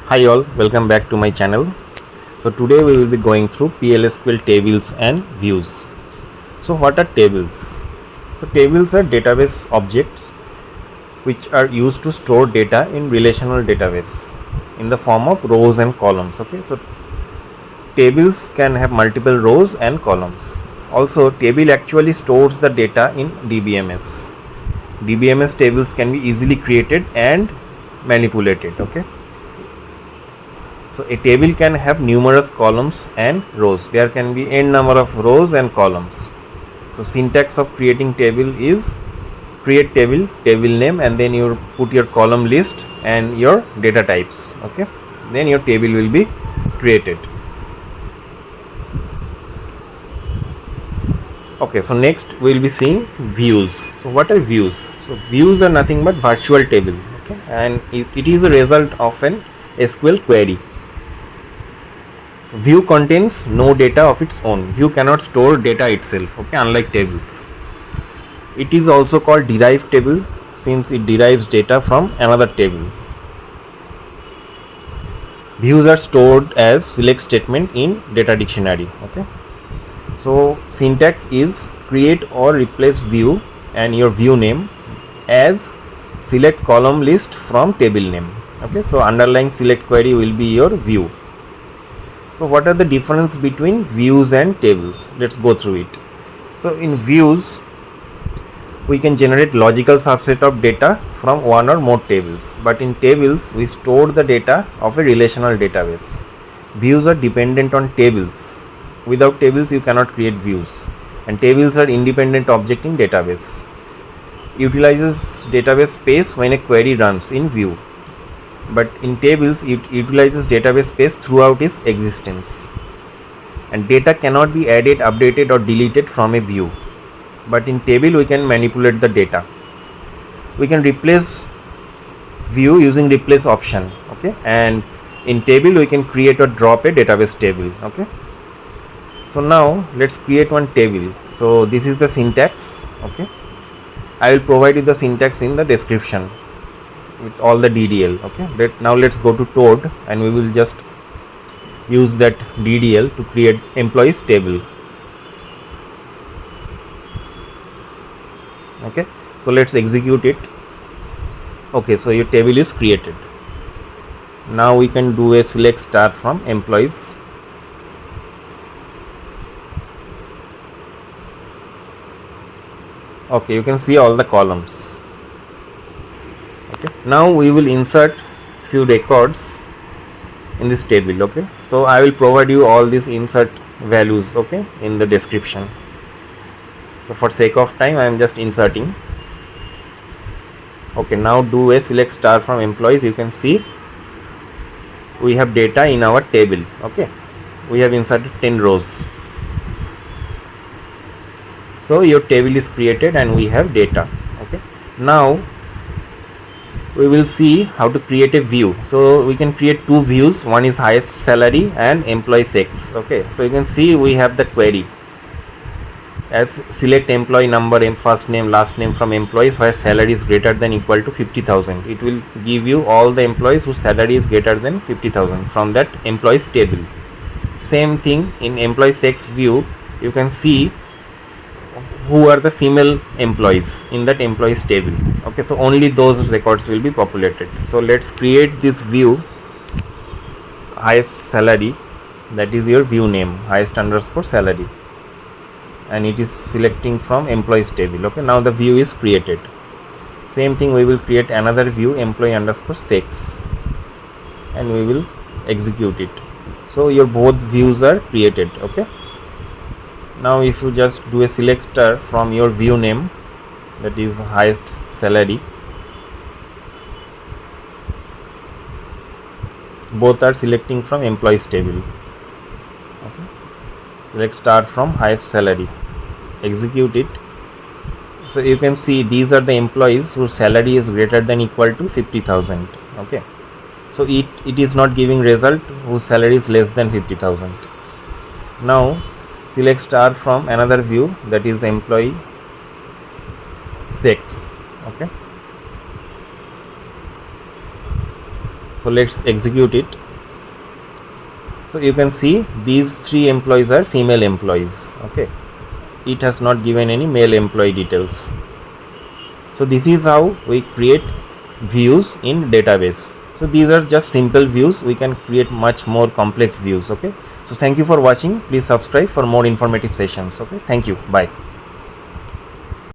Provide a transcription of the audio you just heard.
Hi all, welcome back to my channel. So today we will be going through PLSQL tables and views. So what are tables? So tables are database objects which are used to store data in relational database in the form of rows and columns. Okay, so tables can have multiple rows and columns. Also, table actually stores the data in DBMS. DBMS tables can be easily created and manipulated. Okay. So a table can have numerous columns and rows. There can be n number of rows and columns. So syntax of creating table is create table, table name, and then you put your column list and your data types. Okay, then your table will be created. Okay, so next we will be seeing views. So what are views? So views are nothing but virtual table. Okay, and it is a result of an SQL query. So view contains no data of its own. View cannot store data itself, okay, unlike tables. It is also called derived table since it derives data from another table. Views are stored as select statement in data dictionary. Okay. So syntax is create or replace view and your view name as select column list from table name. Okay. So underlying select query will be your view. So what are the difference between views and tables? Let's go through it. So in views, we can generate logical subset of data from one or more tables. But in tables, we store the data of a relational database. Views are dependent on tables. Without tables, you cannot create views. And tables are independent object in database. Utilizes database space when a query runs in view. But in tables it utilizes database space throughout its existence, and data cannot be added, updated or deleted from a view. But in table we can manipulate the data. We can replace view using replace option. Okay, and in table we can create or drop a database table. Okay, so now let's create one table. So this is the syntax. Okay, I will provide you the syntax in the description with all the DDL. Okay, now let's go to Toad and we will just use that DDL to create employees table. Okay, so let's execute it. Okay, so your table is created. Now we can do a select star from employees. Okay, you can see all the columns. Okay, now we will insert few records in this table. Okay, so I will provide you all these insert values, okay, in the description. So for sake of time I am just inserting. Okay, now do a select star from employees. You can see we have data in our table. Okay, we have inserted 10 rows. So your table is created and we have data. Okay, now we will see how to create a view. So we can create two views. One is highest salary and employee sex. Okay, so you can see we have the query as select employee number, first name, last name from employees where salary is greater than equal to 50,000. It will give you all the employees whose salary is greater than 50,000 from that employees table. Same thing in employee sex view. You can see who are the female employees in that employees table. Okay, so only those records will be populated. So let's create this view highest salary, that is your view name, highest underscore salary, and it is selecting from employees table. Okay, now the view is created. Same thing, we will create another view employee underscore sex and we will execute it. So your both views are created. Okay, now if you just do a select star from your view name, that is highest salary, both are selecting from employees table. Okay, select star from highest salary, execute it. So you can see these are the employees whose salary is greater than equal to 50,000. Okay, so it is not giving result whose salary is less than 50,000. Now select star from another view, that is employee sex. Okay, So let's execute it. So you can see these 3 employees are female employees. Okay, it has not given any male employee details. So this is how we create views in database. So these are just simple views. We can create much more complex views. Okay, so thank you for watching. Please subscribe for more informative sessions. Okay, thank you. Bye.